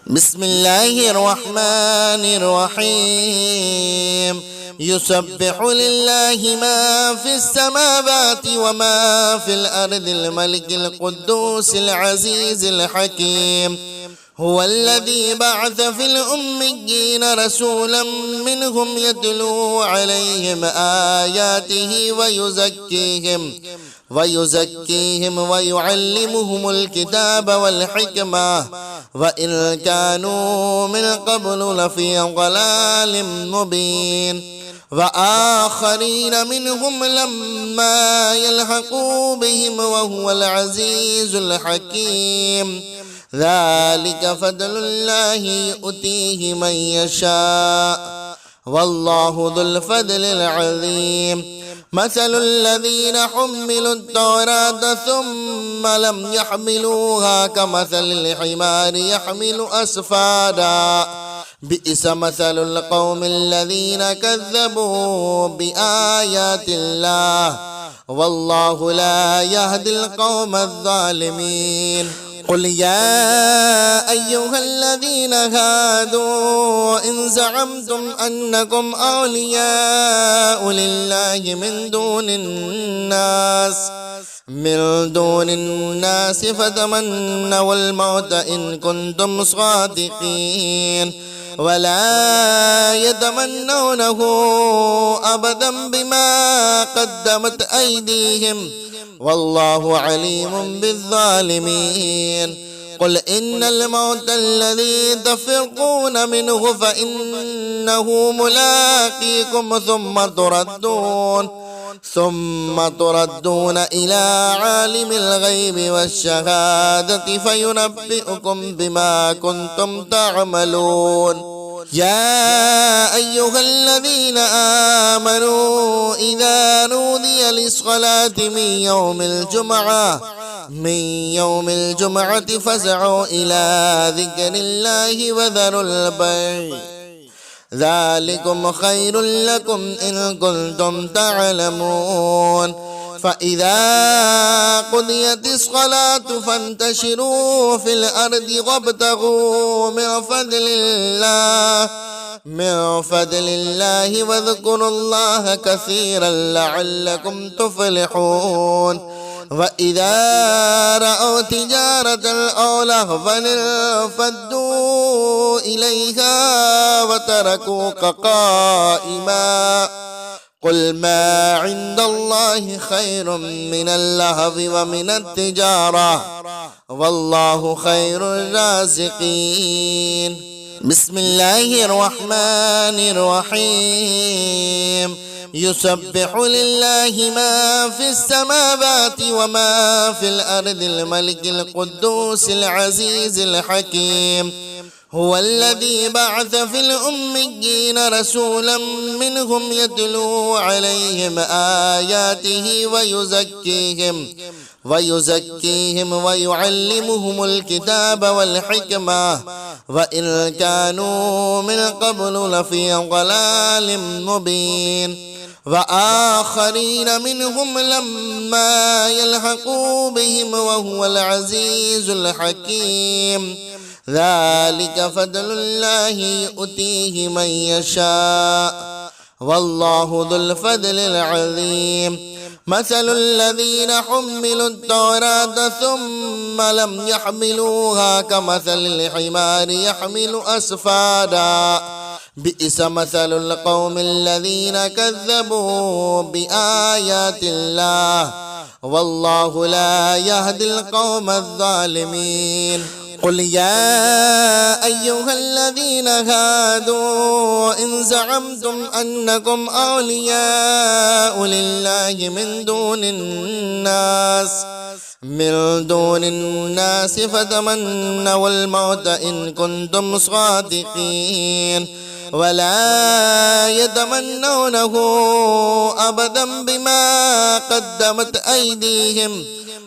بسم الله الرحمن الرحيم. يسبح لله ما في السماوات وما في الأرض الملك القدوس العزيز الحكيم. هو الذي بعث في الأميين رسولا منهم يتلو عليهم آياته ويزكيهم ويعلمهم الكتاب والحكمة وإن كانوا من قبل لفي ضلال مبين. وآخرين منهم لما يلحقوا بهم وهو العزيز الحكيم. ذلك فضل الله يؤتيه من يشاء والله ذو الفضل العظيم. مثل الذين حملوا التوراة ثم لم يحملوها كمثل الحمار يحمل أسفادا. بئس مثل القوم الذين كذبوا بآيات الله والله لا يهدي القوم الظالمين. قل يا أيها الذين هادوا إن زعمتم أنكم أولياء لله من دون الناس فتمنوا الموت إن كنتم صادقين ولا يتمنونه أبدا بما قدمت أيديهم والله عليم بالظالمين. قل إن الموت الذي تفرقون منه فإنه ملاقيكم ثم تردون إلى عالم الغيب والشهادة فينبئكم بما كنتم تعملون. يا أيها الذين آمنوا إذا نودي للصلاة من يوم الجمعة فاسعوا إلى ذكر الله وذروا البيع ذلكم خير لكم إن كنتم تعلمون. فإذا قضيت الصلاة فانتشروا في الأرض وابتغوا من فضل الله واذكروا الله كثيرا لعلكم تفلحون. وإذا رأوا تجارة أو لهوا انفضوا إليها وتركوك قائما. قل ما عند الله خير من اللهو ومن التجارة والله خير الرازقين. بسم الله الرحمن الرحيم. يسبح لله ما في السماوات وما في الأرض الملك القدوس العزيز الحكيم. هو الذي بعث في الأميين رسولا منهم يتلو عليهم آياته ويزكيهم ويعلمهم الكتاب والحكمة وإن كانوا من قبل لفي ضلال مبين. وآخرين منهم لما يلحقوا بهم وهو العزيز الحكيم. ذلك فضل الله يؤتيه من يشاء والله ذو الفضل العظيم. مثل الذين حملوا التوراة ثم لم يحملوها كمثل الحمار يحمل أسفادا. بئس مثل القوم الذين كذبوا بآيات الله والله لا يهدي القوم الظالمين. قل يا أيها الذين هادوا إن زعمتم أنكم أولياء لله من دون الناس فتمنوا الموت إن كنتم صادقين ولا يتمنونه أبدا بما قدمت أيديهم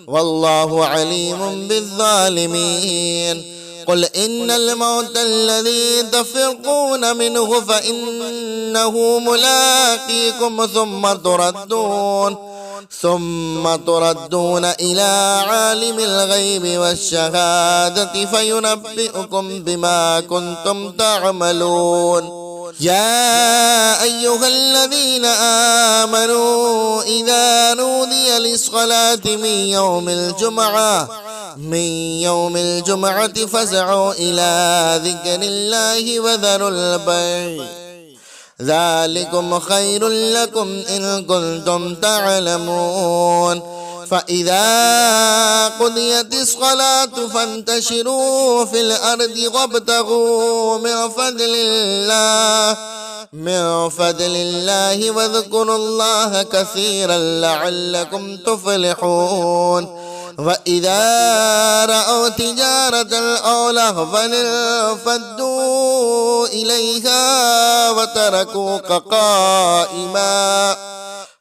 والله عليم بالظالمين. قل إن الموت الذي تفرقون منه فإنه ملاقيكم ثم تردون إلى عالم الغيب والشهادة فينبئكم بما كنتم تعملون. يا أيها الذين آمنوا إذا نودي للصلاة من يوم الجمعة فاسعوا إلى ذكر الله وذروا البيع ذلكم خير لكم إن كنتم تعلمون. فإذا قضيت الصلاة فانتشروا في الأرض وابتغوا من فضل الله واذكروا الله كثيرا لعلكم تفلحون. وإذا رأوا تجارة أو لهوا انفضوا إليها وتركوك قائما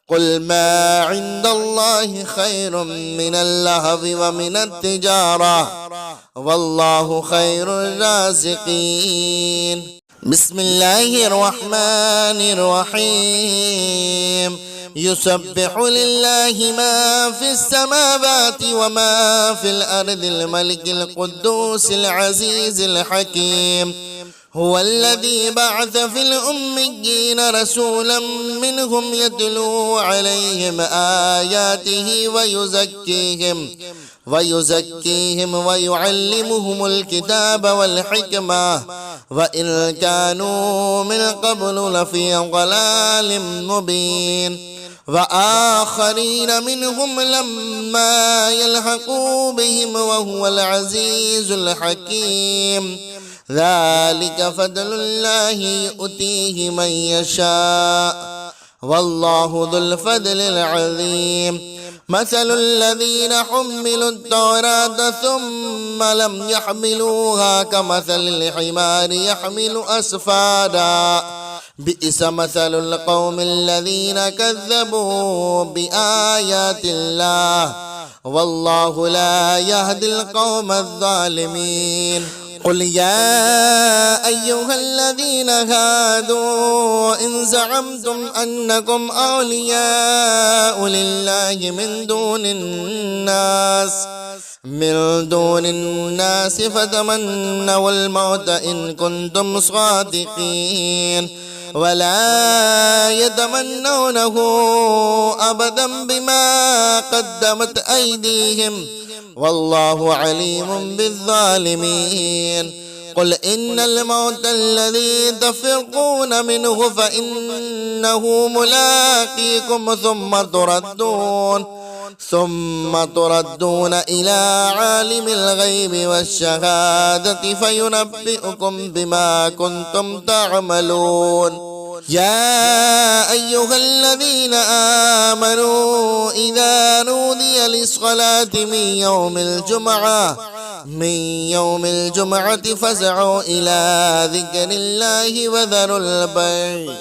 قل ما عند الله خير من اللهو ومن التجارة والله خير الرازقين. بسم الله الرحمن الرحيم. يسبح لله ما في السماوات وما في الأرض الملك القدوس العزيز الحكيم. هو الذي بعث في الأميين رسولا منهم يتلو عليهم آياته ويزكيهم ويعلمهم الكتاب والحكمة وإن كانوا من قبل لفي ضلال مبين. وآخرين منهم لما يلحقوا بهم وهو العزيز الحكيم. ذلك فضل الله يؤتيه من يشاء والله ذو الفضل العظيم. مثل الذين حملوا التوراة ثم لم يحملوها كمثل الحمار يحمل أسفارا بئس مثل القوم الذين كذبوا بآيات الله والله لا يهدي القوم الظالمين. قل يا أيها الذين هادوا إن زعمتم أنكم أولياء لله من دون الناس فتمنوا الموت إن كنتم صادقين ولا يتمنونه أبدا بما قدمت أيديهم والله عليم بالظالمين. قل إن الموت الذي تفرقون منه فإنه ملاقيكم ثم تردون إلى عالم الغيب والشهادة فينبئكم بما كنتم تعملون. يا أيها الذين آمنوا إذا نودي للصلاة من يوم الجمعة فاسعوا إلى ذكر الله وذروا البيع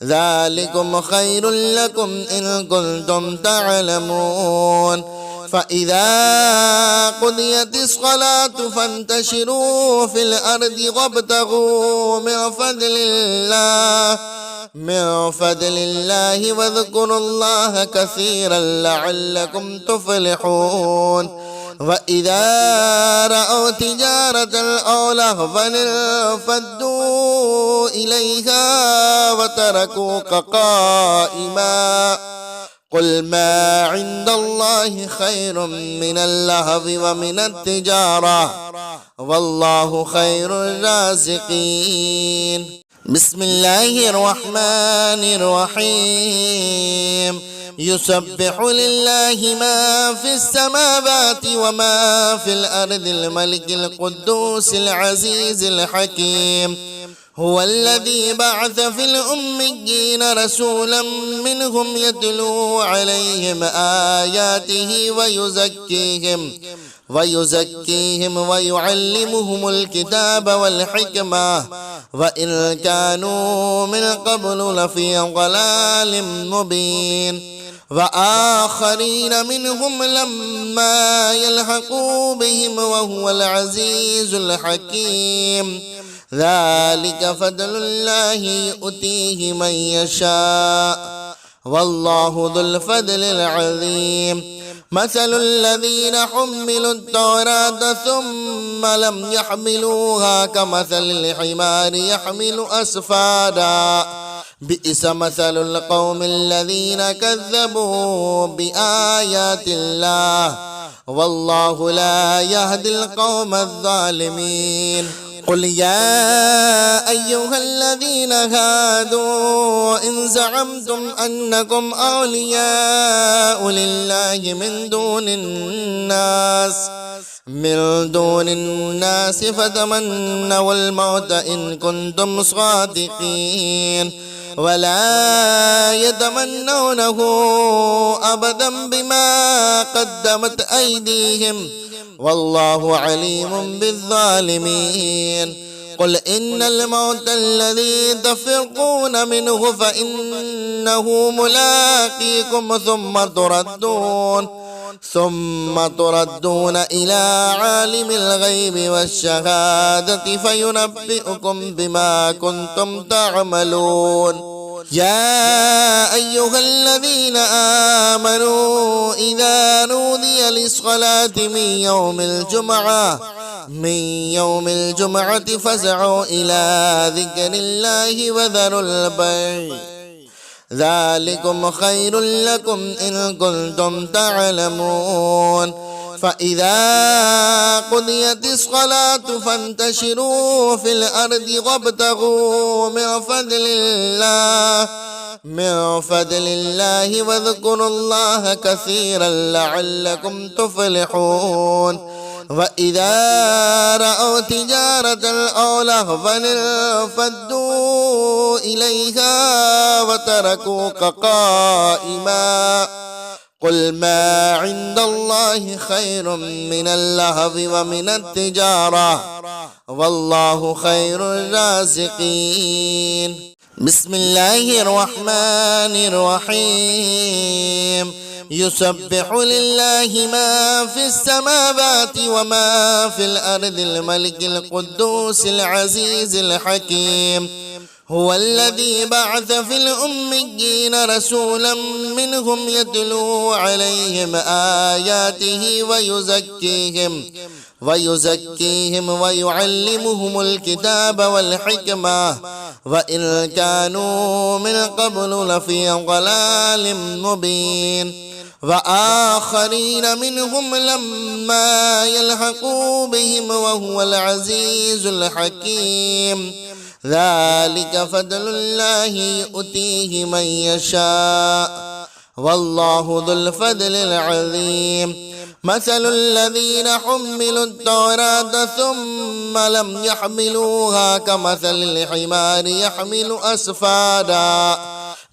ذلكم خير لكم إن كنتم تعلمون. فإذا قضيت الصلاة فانتشروا في الأرض وابتغوا من فضل الله واذكروا الله كثيرا لعلكم تفلحون. وإذا رأوا تجارة أو لهوا انفضوا إليها وتركوك قائما قل ما عند الله خير من اللهو ومن التجارة والله خير الرازقين. بسم الله الرحمن الرحيم. يسبح لله ما في السماوات وما في الأرض الملك القدوس العزيز الحكيم. هو الذي بعث في الأميين رسولا منهم يتلو عليهم آياته ويزكيهم ويعلمهم الكتاب والحكمة وإن كانوا من قبل لفي ضلال مبين. وآخرين منهم لما يلحقوا بهم وهو العزيز الحكيم. ذلك فضل الله يؤتيه من يشاء والله ذو الفضل العظيم. مثل الذين حملوا التوراة ثم لم يحملوها كمثل الحمار يحمل أسفادا بئس مثل القوم الذين كذبوا بآيات الله والله لا يهدي القوم الظالمين. قل يا أيها الذين هادوا إن زعمتم أنكم أولياء لله من دون الناس فتمنوا الموت إن كنتم صادقين ولا يتمنونه أبدا بما قدمت أيديهم والله عليم بالظالمين. قل إن الموت الذي تفرقون منه فإنه ملاقيكم ثم تردون إلى عالم الغيب والشهادة فينبئكم بما كنتم تعملون. يا أيها الذين آمنوا إذا نودي للصلاة من يوم الجمعة فاسعوا إلى ذكر الله وذروا البيع ذلكم خير لكم إن كنتم تعلمون. فإذا قضيت الصلاة فانتشروا في الأرض وابتغوا من فضل الله واذكروا الله كثيرا لعلكم تفلحون. وإذا رأوا تجارة أو لهوا انفضوا إليها وتركوك قائما قل ما عند الله خير من اللهو ومن التجارة والله خير الرازقين. بسم الله الرحمن الرحيم. يسبح لله ما في السماوات وما في الأرض الملك القدوس العزيز الحكيم. هو الذي بعث في الأميين رسولا منهم يتلو عليهم آياته ويزكيهم ويعلمهم الكتاب والحكمة وإن كانوا من قبل لفي ضلال مبين. وآخرين منهم لما يلحقوا بهم وهو العزيز الحكيم. ذلك فضل الله يؤتيه من يشاء والله ذو الفضل العظيم. مثل الذين حملوا التوراة ثم لم يحملوها كمثل الحمار يحمل أسفادا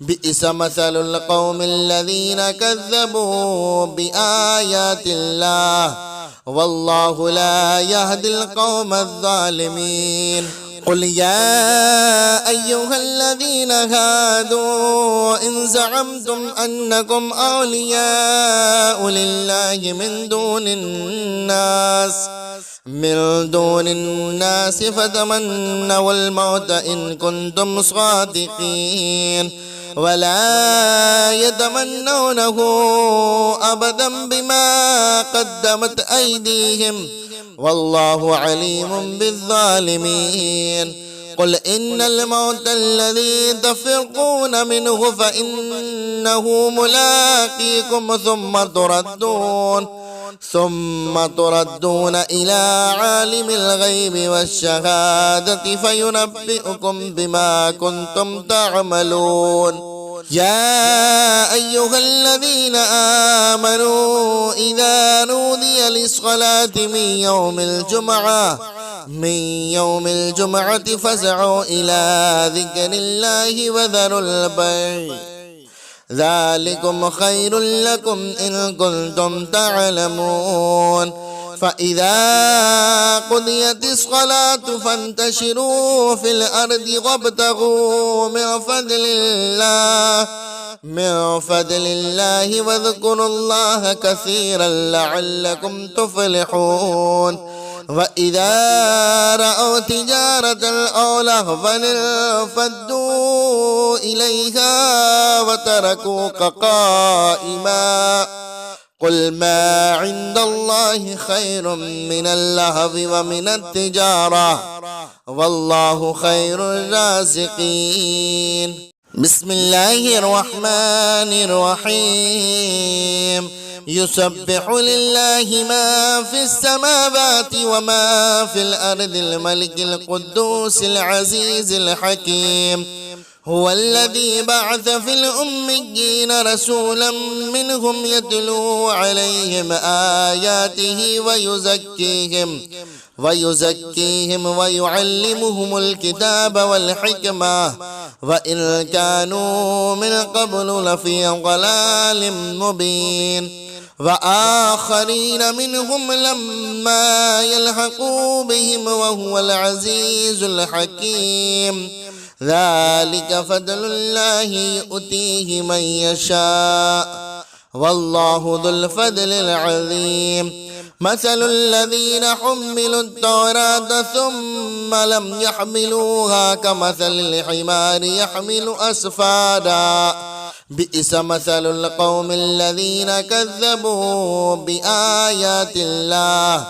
بئس مثل القوم الذين كذبوا بآيات الله والله لا يهدي القوم الظالمين. قل يا أيها الذين هادوا إن زعمتم أنكم أولياء لله من دون الناس فتمنوا الموت إن كنتم صادقين ولا يتمنونه أبدا بما قدمت أيديهم والله عليم بالظالمين. قل إن الموت الذي تفرقون منه فإنه ملاقيكم ثم تردون إلى عالم الغيب والشهادة فينبئكم بما كنتم تعملون. يا أيها الذين آمنوا إذا نودي للصلاة من يوم الجمعة فاسعوا إلى ذكر الله وذروا البيع ذلكم خير لكم إن كنتم تعلمون. فإذا قضيت الصلاة فانتشروا في الأرض وابتغوا من فضل الله واذكروا الله كثيرا لعلكم تفلحون. وإذا رأوا تجارة أو لهوا انفضوا إليها وتركوك قائما قل ما عند الله خير من اللهو ومن التجارة والله خير الرازقين. بسم الله الرحمن الرحيم. يسبح لله ما في السماوات وما في الأرض الملك القدوس العزيز الحكيم. هو الذي بعث في الأميين رسولا منهم يتلو عليهم آياته ويزكيهم ويعلمهم الكتاب والحكمة وإن كانوا من قبل لفي ضلال مبين وآخرين منهم لما يلحقوا بهم وهو العزيز الحكيم. ذلك فضل الله يؤتيه من يشاء والله ذو الفضل العظيم. مثل الذين حملوا التوراة ثم لم يحملوها كمثل الحمار يحمل أسفارا بئس مثل القوم الذين كذبوا بآيات الله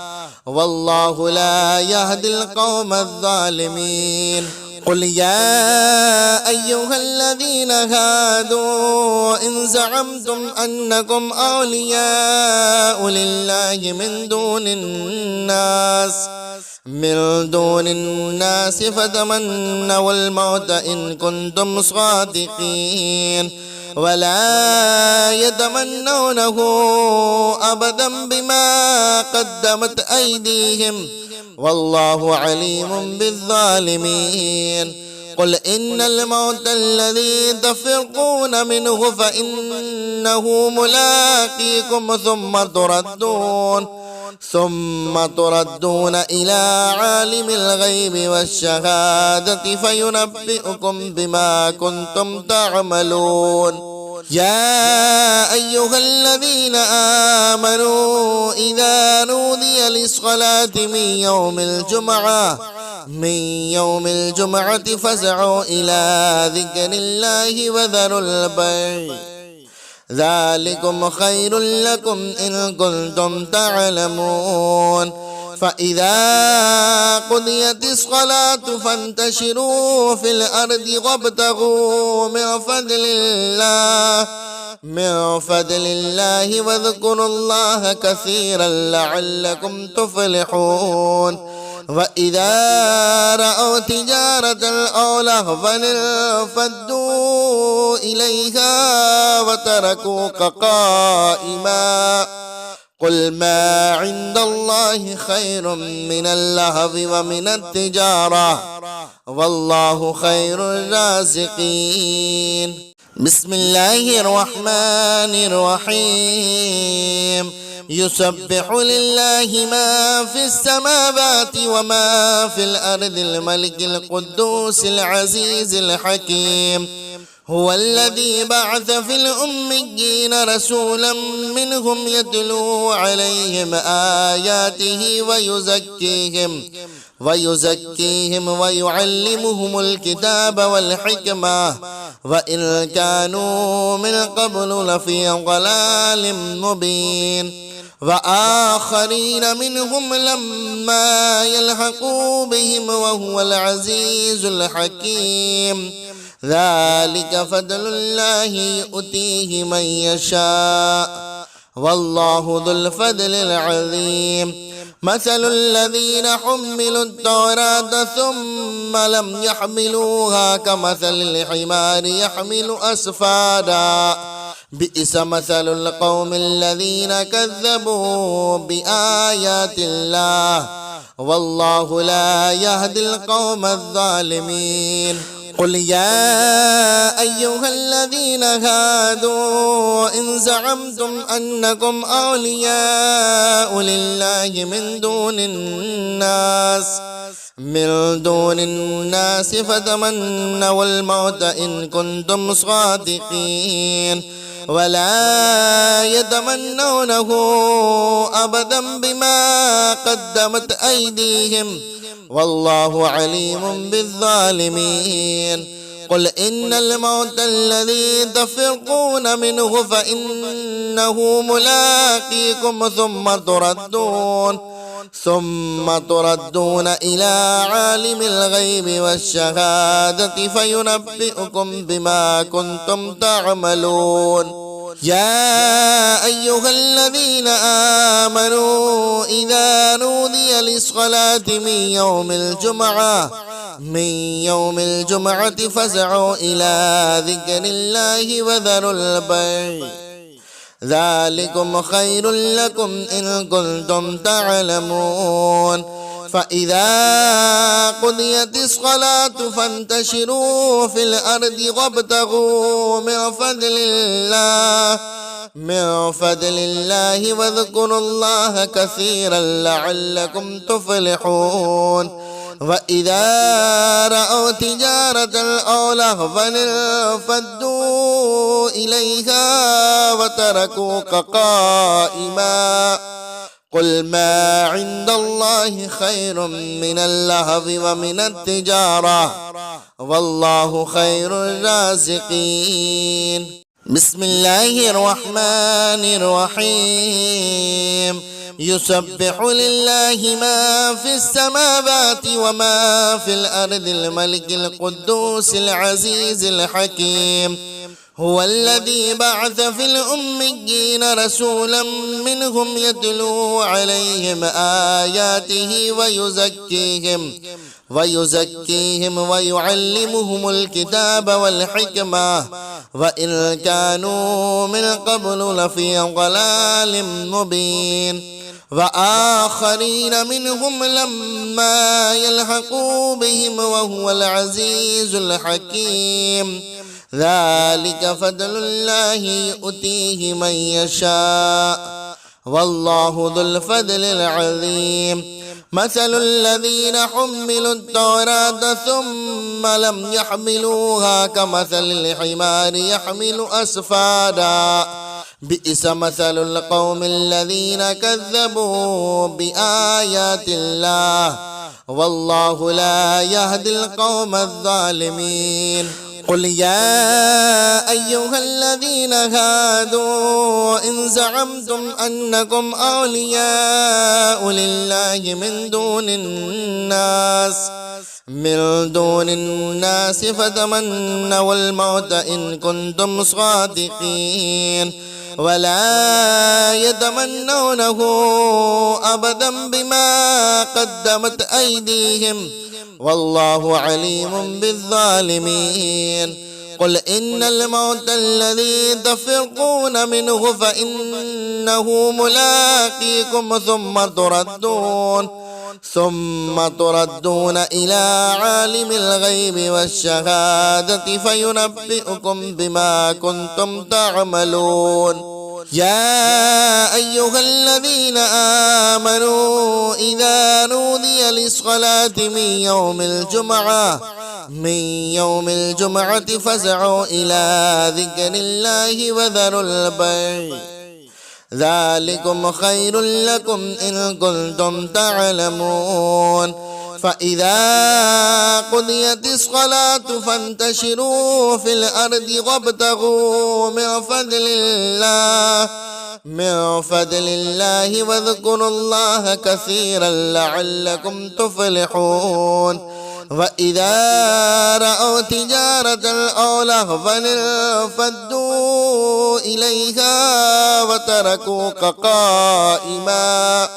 والله لا يهدي القوم الظالمين. قل يا أيها الذين هادوا إن زعمتم أنكم أولياء لله من دون الناس فتمنوا الموت إن كنتم صادقين ولا يتمنونه أبدا بما قدمت أيديهم والله عليم بالظالمين. قل إن الموت الذي تفرقون منه فإنه ملاقيكم ثم تردون إلى عالم الغيب والشهادة فينبئكم بما كنتم تعملون. يا أيها الذين آمنوا إذا نودي للصلاة من يوم الجمعة فاسعوا إلى ذكر الله وذروا البيع ذلكم خير لكم إن كنتم تعلمون. فإذا قضيت الصلاة فانتشروا في الأرض وابتغوا من فضل الله واذكروا الله كثيرا لعلكم تفلحون. وإذا رأوا تجارة أو لهوا انفضوا إليها وتركوك قائما قل ما عند الله خير من اللهو ومن التجارة والله خير الرازقين. بسم الله الرحمن الرحيم. يسبح لله ما في السماوات وما في الأرض الملك القدوس العزيز الحكيم. هو الذي بعث في الأميين رسولا منهم يتلو عليهم آياته ويزكيهم ويعلمهم الكتاب والحكمة وإن كانوا من قبل لفي ضلال مبين وآخرين منهم لما يلحقوا بهم وهو العزيز الحكيم. ذلك فضل الله يؤتيه من يشاء والله ذو الفضل العظيم. مثل الذين حملوا التوراة ثم لم يحملوها كمثل الحمار يحمل أسفارا بئس مثل القوم الذين كذبوا بآيات الله والله لا يهدي القوم الظالمين. قل يا أيها الذين هادوا إن زعمتم أنكم أولياء لله من دون الناس فتمنوا الموت إن كنتم صادقين ولا يتمنونه أبدا بما قدمت أيديهم والله عليم بالظالمين. قل إن الموت الذي تفرقون منه فإنه ملاقيكم ثم تردون إلى عالم الغيب والشهادة فينبئكم بما كنتم تعملون. يا أيها الذين آمنوا إذا نودي للصلاة من يوم الجمعة فاسعوا إلى ذكر الله وذروا البيع ذلكم خير لكم إن كنتم تعلمون. فإذا قضيت الصلاة فانتشروا في الأرض وابتغوا من فضل الله واذكروا الله كثيرا لعلكم تفلحون. وإذا رأوا تجارة أو لهوا انفضوا إليها وتركوك قائما. قل ما عند الله خير من اللهو ومن التجارة والله خير الرازقين. بسم الله الرحمن الرحيم. يسبح لله ما في السماوات وما في الأرض الملك القدوس العزيز الحكيم. هو الذي بعث في الأميين رسولا منهم يتلو عليهم آياته ويزكيهم ويعلمهم الكتاب والحكمة وإن كانوا من قبل لفي ضلال مبين. وآخرين منهم لما يلحقوا بهم وهو العزيز الحكيم. ذلك فضل الله يؤتيه من يشاء والله ذو الفضل العظيم. مثل الذين حملوا التوراة ثم لم يحملوها كمثل الحمار يحمل أسفارا بئس مثل القوم الذين كذبوا بآيات الله والله لا يهدي القوم الظالمين. قل يا أيها الذين هادوا إن زعمتم أنكم أولياء لله من دون الناس فتمنوا الموت إن كنتم صادقين ولا يتمنونه أبدا بما قدمت أيديهم والله عليم بالظالمين. قل إن الموت الذي تفرقون منه فإنه ملاقيكم ثم تردون إلى عالم الغيب والشهادة فينبئكم بما كنتم تعملون. يا أيها الذين آمنوا إذا نودي للصلاة من يوم الجمعة فاسعوا إلى ذكر الله وذروا البيع ذلكم خير لكم إن كنتم تعلمون. فإذا قضيت الصلاة فانتشروا في الأرض وابتغوا من فضل الله واذكروا الله كثيرا لعلكم تفلحون. وإذا رأوا تجارة أو لهوا انفضوا إليها وتركوك قائما.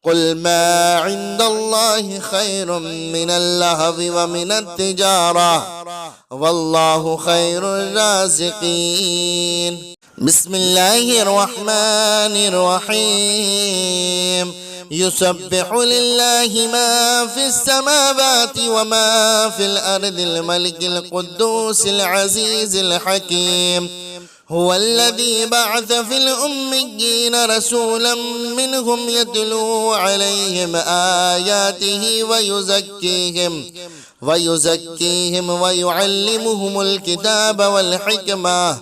قل ما عند الله خير من اللهو ومن التجارة والله خير الرازقين. بسم الله الرحمن الرحيم. يسبح لله ما في السماوات وما في الأرض الملك القدوس العزيز الحكيم. هو الذي بعث في الأميين رسولا منهم يتلو عليهم آياته ويزكيهم ويعلمهم الكتاب والحكمة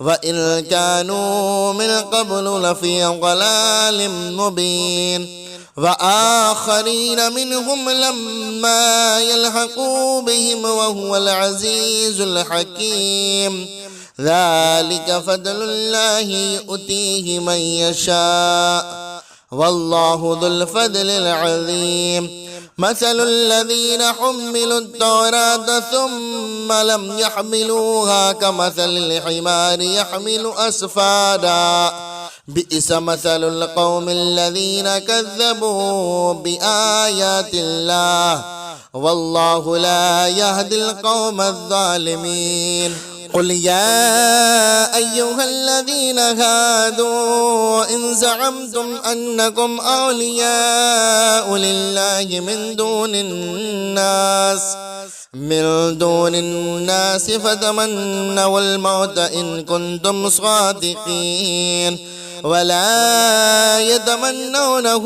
وإن كانوا من قبل لفي ضلال مبين وآخرين منهم لما يلحقوا بهم وهو العزيز الحكيم ذلك فضل الله يؤتيه من يشاء والله ذو الفضل العظيم مثل الذين حملوا التوراة ثم لم يحملوها كمثل الحمار يحمل أسفادا بئس مثل القوم الذين كذبوا بآيات الله والله لا يهدي القوم الظالمين قل يا أيها الذين هادوا إن زعمتم أنكم أولياء لله من دون الناس فتمنوا الموت إن كنتم صادقين ولا يتمنونه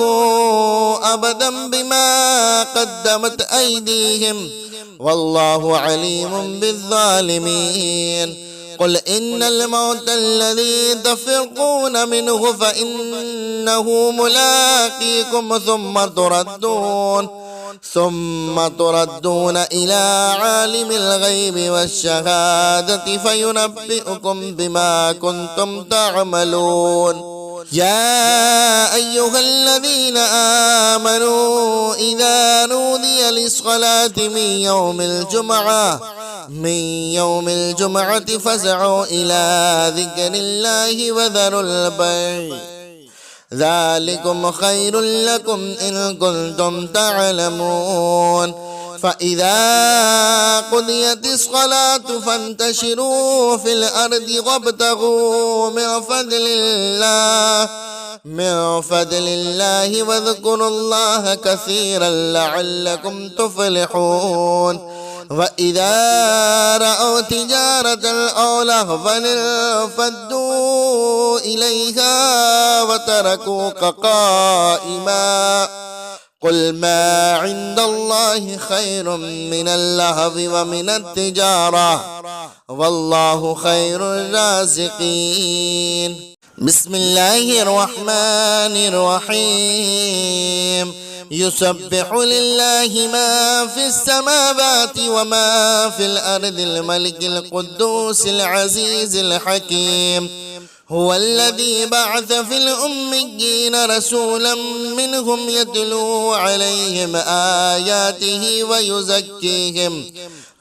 أبدا بما قدمت أيديهم والله عليم بالظالمين قل إن الموت الذي تفرقون منه فإنه ملاقيكم ثم تردون إلى عالم الغيب والشهادة فينبئكم بما كنتم تعملون يا أيها الذين آمنوا إذا نودي للصلاة من يوم الجمعة فاسعوا إلى ذكر الله وذروا البيع ذلكم خير لكم إن كنتم تعلمون فإذا قضيت الصلاة فانتشروا في الأرض وابتغوا من فضل الله واذكروا الله كثيرا لعلكم تفلحون وإذا رأوا تجارة أو لهوا انفضوا إليها وتركوك قائما قل ما عند الله خير من اللهو ومن التجارة والله خير الرازقين بسم الله الرحمن الرحيم يسبح لله ما في السماوات وما في الأرض الملك القدوس العزيز الحكيم هو الذي بعث في الأميين رسولا منهم يتلو عليهم آياته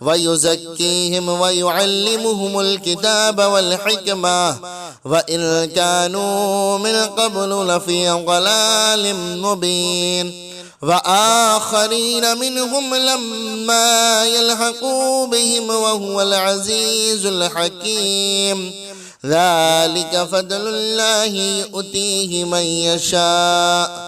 ويزكيهم ويعلمهم الكتاب والحكمة وإن كانوا من قبل لفي ضلال مبين وآخرين منهم لما يلحقوا بهم وهو العزيز الحكيم ذلك فضل الله يؤتيه من يشاء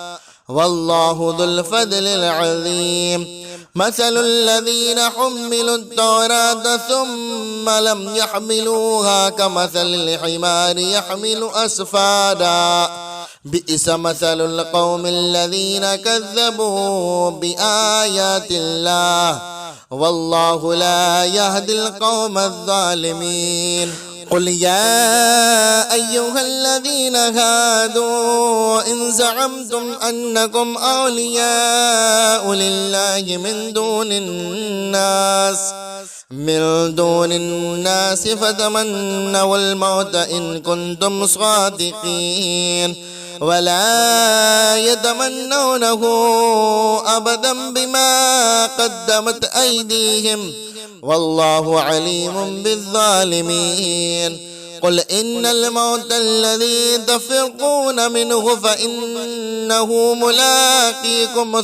والله ذو الفضل العظيم مثل الذين حملوا التوراة ثم لم يحملوها كمثل الحمار يحمل أسفادا بئس مثل القوم الذين كذبوا بآيات الله والله لا يهدي القوم الظالمين قل يا أيها الذين هادوا إن زعمتم أنكم أولياء لله من دون الناس فتمنوا الموت إن كنتم صادقين ولا يتمنونه أبدا بما قدمت أيديهم والله عليم بالظالمين قل إن الموت الذي تفرقون منه فإنه ملاقيكم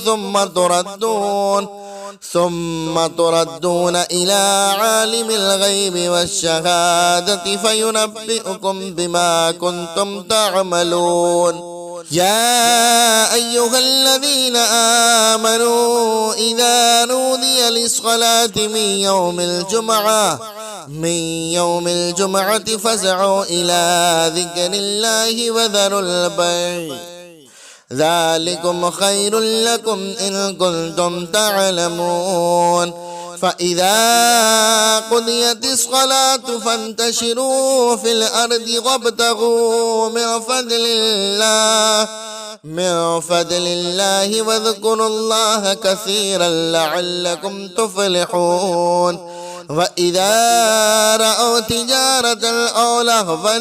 ثم تردون إلى عالم الغيب والشهادة فينبئكم بما كنتم تعملون يا أيها الذين آمنوا إذا نودي للصلاة من يوم الجمعة فاسعوا إلى ذكر الله وذروا البيع ذلكم خير لكم إن كنتم تعلمون فإذا قضيت الصلاة فانتشروا في الأرض وابتغوا من فضل الله واذكروا الله كثيرا لعلكم تفلحون. وإذا رأوا تجارة أو لهوا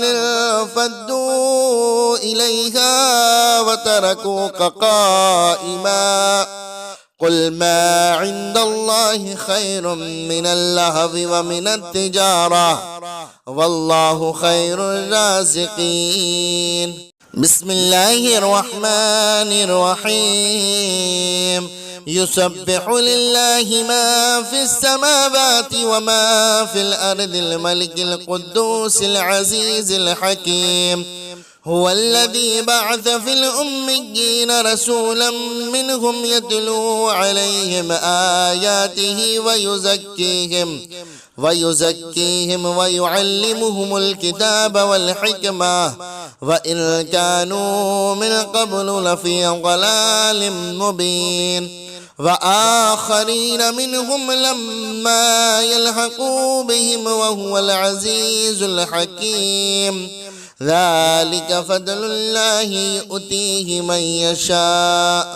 انفضوا إليها وتركوك قائما قل ما عند الله خير من اللهو ومن التجارة والله خير الرازقين. بسم الله الرحمن الرحيم. يسبح لله ما في السماوات وما في الأرض الملك القدوس العزيز الحكيم. هو الذي بعث في الأميين رسولا منهم يتلو عليهم آياته ويزكيهم ويعلمهم الكتاب والحكمة وإن كانوا من قبل لفي ضلال مبين. وآخرين منهم لما يلحقوا بهم وهو العزيز الحكيم. ذلك فضل الله يؤتيه من يشاء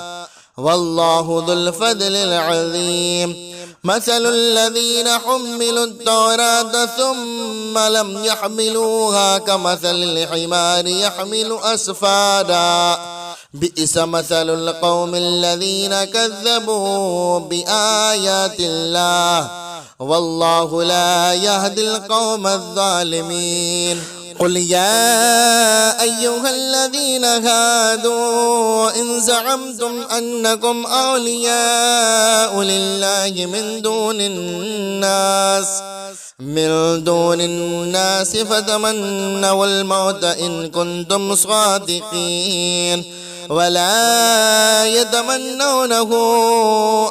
والله ذو الفضل العظيم. مثل الذين حملوا التوراة ثم لم يحملوها كمثل الحمار يحمل أسفادا بئس مثل القوم الذين كذبوا بآيات الله والله لا يهدي القوم الظالمين. قل يا أيها الذين هادوا إن زعمتم أنكم أولياء لله من دون الناس فتمنوا الموت إن كنتم صادقين ولا يتمنونه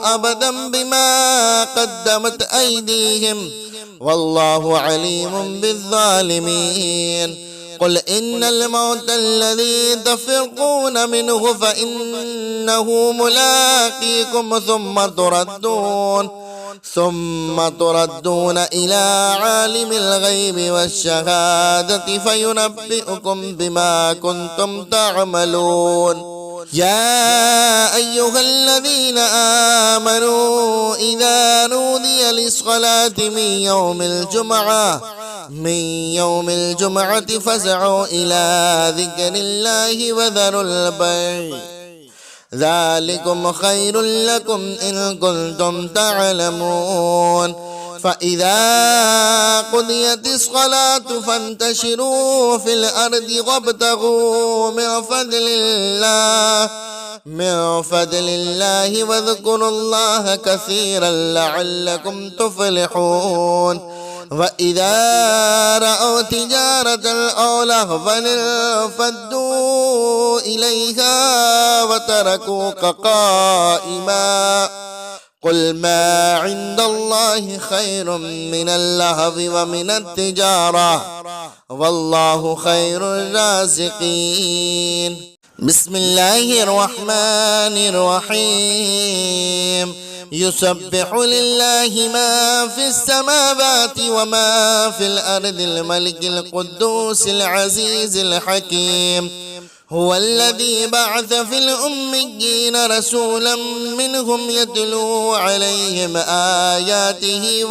أبدا بما قدمت أيديهم والله عليم بالظالمين. قل إن الموت الذي تفرقون منه فإنه ملاقيكم ثم تردون إلى عالم الغيب والشهادة فينبئكم بما كنتم تعملون. يا أيها الذين آمنوا إذا نودي للصلاة من يوم الجمعة فاسعوا إلى ذكر الله وذروا البيع ذلكم خير لكم إن كنتم تعلمون. فإذا قضيت الصلاة فانتشروا في الأرض وابتغوا من فضل الله واذكروا الله كثيرا لعلكم تفلحون. وإذا رأوا تجارة أو لهوا انفضوا إليها وتركوك قائما قل ما عند الله خير من اللهو ومن التجارة والله خير الرازقين. بسم الله الرحمن الرحيم. يسبح لله ما في السماوات وما في الأرض الملك القدوس العزيز الحكيم. هو الذي بعث في الأميين رسولا منهم يتلو عليهم آياته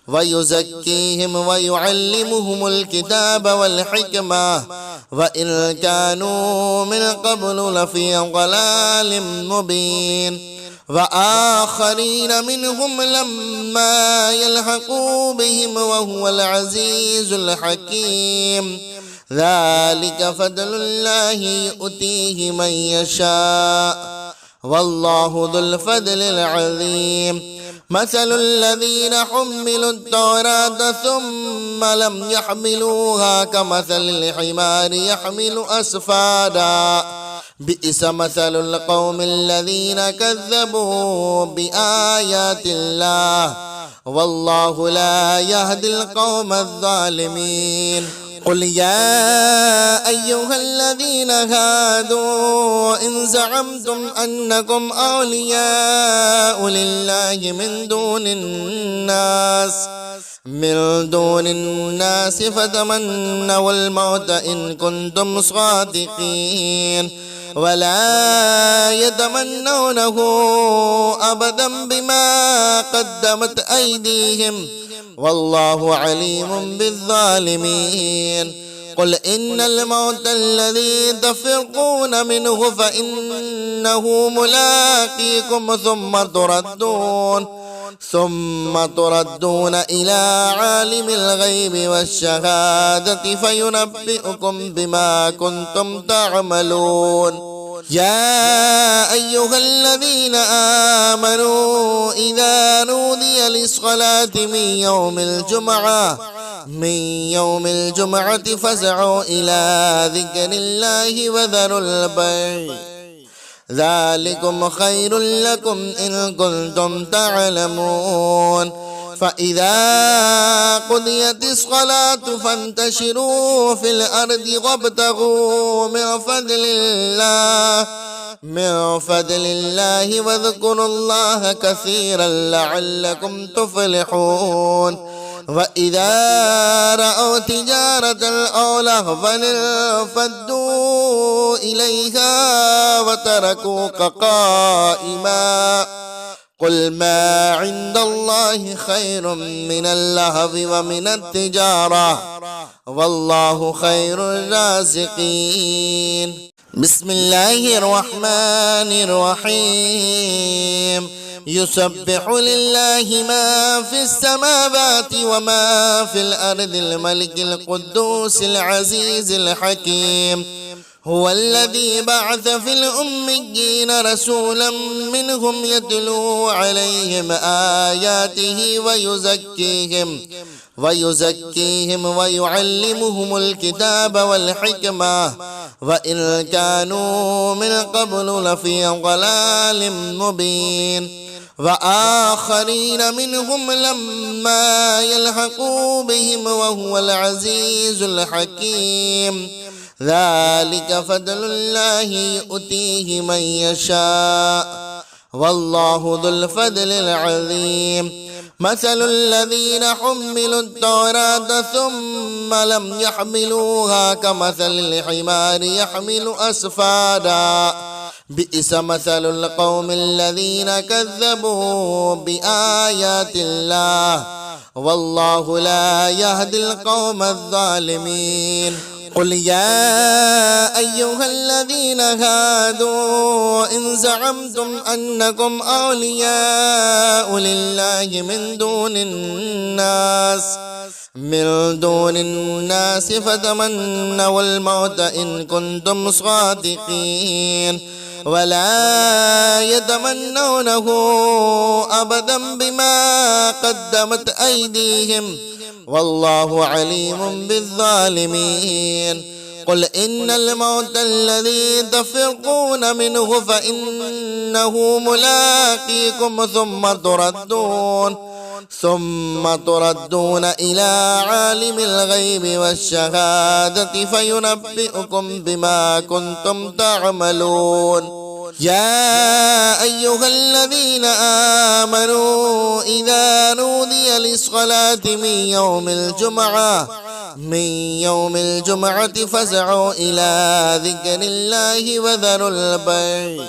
ويزكيهم ويعلمهم الكتاب والحكمة وإن كانوا من قبل لفي ضلال مبين. وآخرين منهم لما يلحقوا بهم وهو العزيز الحكيم. ذلك فضل الله يؤتيه من يشاء والله ذو الفضل العظيم. مثل الذين حملوا التوراة ثم لم يحملوها كمثل الحمار يحمل أسفادا بئس مثل القوم الذين كذبوا بآيات الله والله لا يهدي القوم الظالمين. قل يا أيها الذين هادوا إن زعمتم أنكم أولياء لله من دون الناس فتمنوا الموت إن كنتم صادقين ولا يتمنونه أبدا بما قدمت أيديهم والله عليم بالظالمين قل إن الموت الذي تفرقون منه فإنه ملاقيكم ثم تردون إلى عالم الغيب والشهادة فينبئكم بما كنتم تعملون يا أيها الذين آمنوا إذا نودي للصلاة من يوم الجمعة فاسعوا إلى ذكر الله وذروا البيع ذلكم خير لكم إن كنتم تعلمون فإذا قضيت الصلاة فانتشروا في الأرض وابتغوا من فضل الله واذكروا الله كثيرا لعلكم تفلحون وإذا رأوا تجارة أو لهوا انفضوا إليها وتركوك قائما قل ما عند الله خير من اللهو ومن التجارة والله خير الرازقين بسم الله الرحمن الرحيم يسبح لله ما في السماوات وما في الأرض الملك القدوس العزيز الحكيم هو الذي بعث في الأميين رسولا منهم يتلو عليهم آياته ويزكيهم ويعلمهم الكتاب والحكمة وإن كانوا من قبل لفي ضلال مبين وآخرين منهم لما يلحقوا بهم وهو العزيز الحكيم ذلك فضل الله يؤتيه من يشاء والله ذو الفضل العظيم مثل الذين حملوا التوراة ثم لم يحملوها كمثل الحمار يحمل أسفادا بئس مثل القوم الذين كذبوا بآيات الله والله لا يهدي القوم الظالمين قل يا أيها الذين هادوا إن زعمتم أنكم أولياء لله من دون الناس فتمنوا الموت إن كنتم صادقين ولا يتمنونه أبدا بما قدمت أيديهم والله عليم بالظالمين قل إن الموت الذي تفرقون منه فإنه ملاقيكم ثم تردون إلى عالم الغيب والشهادة فينبئكم بما كنتم تعملون يا أيها الذين آمنوا إذا نودي للصلاة من يوم الجمعة فاسعوا إلى ذكر الله وذروا البيع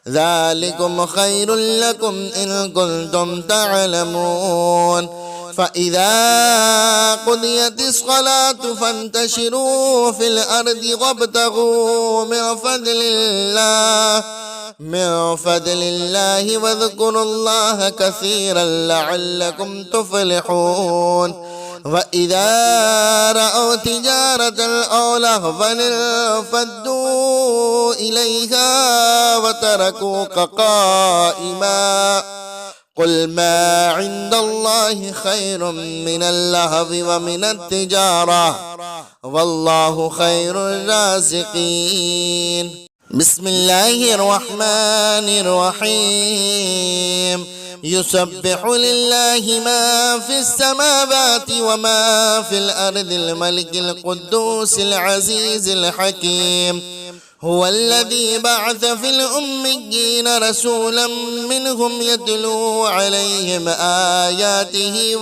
ذلكم خير لكم إن كنتم تعلمون فإذا قضيت الصلاة فانتشروا في الأرض وابتغوا من فضل الله واذكروا الله كثيرا لعلكم تفلحون وإذا رأوا تجارة أو لهوا انفضوا إليها وتركوك قائما قل ما عند الله خير من اللهو ومن التجارة والله خير الرازقين بسم الله الرحمن الرحيم يسبح لله ما في السماوات وما في الأرض الملك القدوس العزيز الحكيم هو الذي بعث في الأميين رسولا منهم يتلو عليهم آياته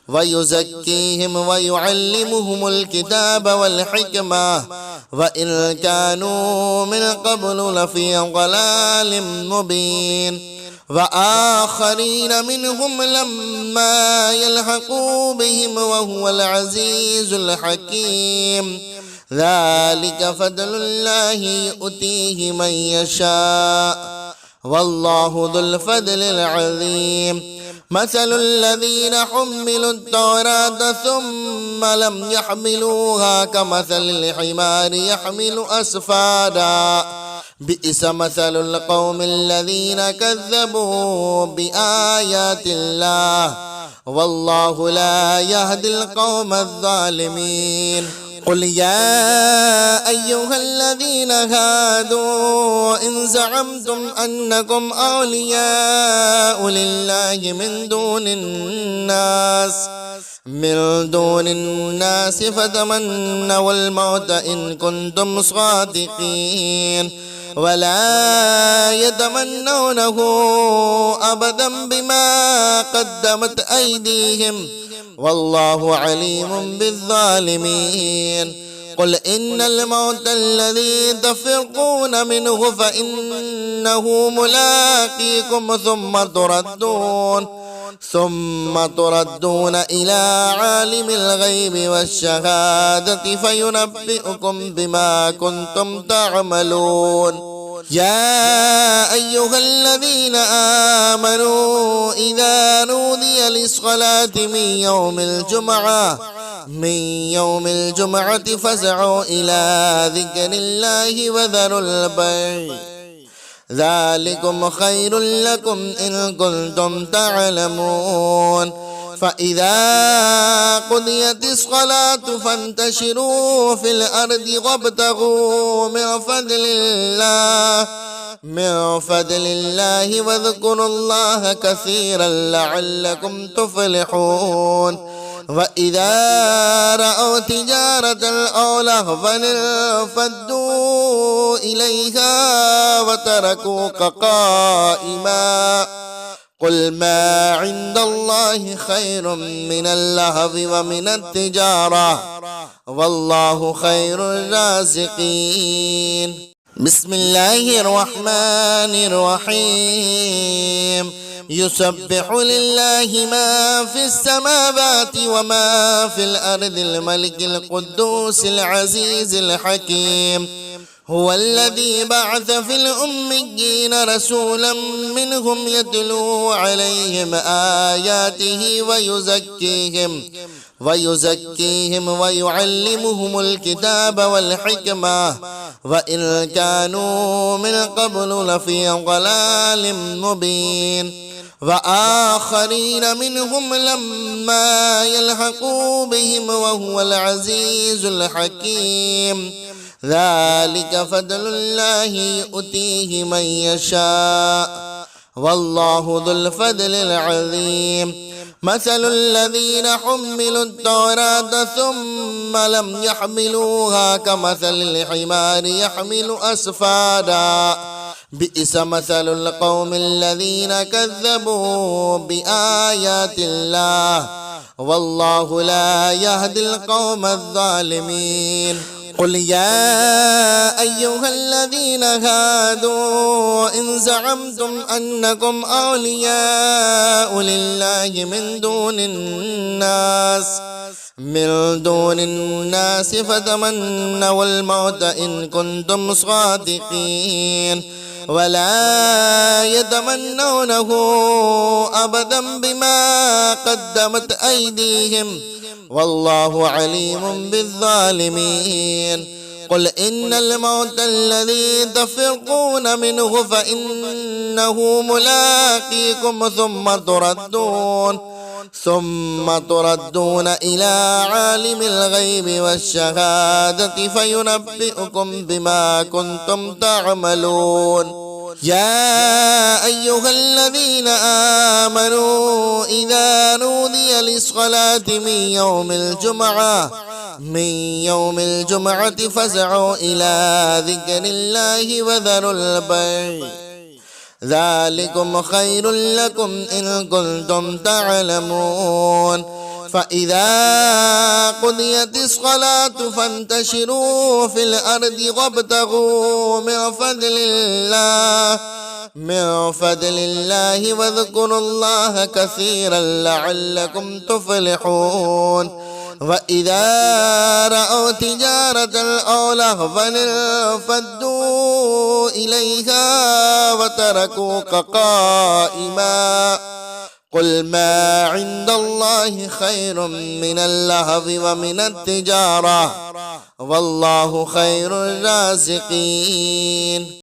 ويزكيهم ويعلمهم الكتاب والحكمة وإن كانوا من قبل لفي ضلال مبين وآخرين منهم لما يلحقوا بهم وهو العزيز الحكيم ذلك فضل الله يؤتيه من يشاء والله ذو الفضل العظيم مثل الذين حملوا التوراة ثم لم يحملوها كمثل الحمار يحمل أسفادا بئس مثل القوم الذين كذبوا بآيات الله والله لا يهدي القوم الظالمين قل يا أيها الذين هادوا إن زعمتم أنكم أولياء لله من دون الناس فتمنوا الموت إن كنتم صادقين ولا يتمنونه أبدا بما قدمت أيديهم والله عليم بالظالمين قل إن الموت الذي تفرقون منه فإنه ملاقيكم ثم تردون إلى عالم الغيب والشهادة فينبئكم بما كنتم تعملون يا أيها الذين آمنوا إذا نودي للصلاة من يوم الجمعة فاسعوا إلى ذكر الله وذروا البيع ذلكم خير لكم إن كنتم تعلمون فإذا قضيت الصلاة فانتشروا في الأرض وابتغوا من فضل الله واذكروا الله كثيرا لعلكم تفلحون وإذا رأوا تجارة أو لهوا انفضوا إليها وتركوك قائما قل ما عند الله خير من اللهو ومن التجارة والله خير الرازقين بسم الله الرحمن الرحيم يسبح لله ما في السماوات وما في الأرض الملك القدوس العزيز الحكيم هو الذي بعث في الأميين رسولا منهم يتلو عليهم آياته ويزكيهم ويعلمهم الكتاب والحكمة وإن كانوا من قبل لفي ضلال مبين وآخرين منهم لما يلحقوا بهم وهو العزيز الحكيم ذلك فضل الله يؤتيه من يشاء والله ذو الفضل العظيم مثل الذين حملوا التوراة ثم لم يحملوها كمثل الحمار يحمل أسفادا بئس مثل القوم الذين كذبوا بآيات الله والله لا يهدي القوم الظالمين قل يا أيها الذين هادوا إن زعمتم أنكم أولياء لله من دون الناس فتمنوا الموت إن كنتم صادقين ولا يتمنونه أبدا بما قدمت أيديهم والله عليم بالظالمين قل إن الموت الذي تفرقون منه فإنه ملاقيكم ثم تردون إلى عالم الغيب والشهادة فينبئكم بما كنتم تعملون يا أيها الذين آمنوا إذا نودي للصلاة من يوم الجمعة فاسعوا إلى ذكر الله وذروا البيع ذلكم خير لكم إن كنتم تعلمون. فإذا قضيت الصلاة فانتشروا في الأرض وابتغوا من فضل الله واذكروا الله كثيرا لعلكم تفلحون. وإذا رأوا تجارة أو لهوا انفضوا إليها وتركوك قائما قل ما عند الله خير من اللهو ومن التجارة والله خير الرازقين.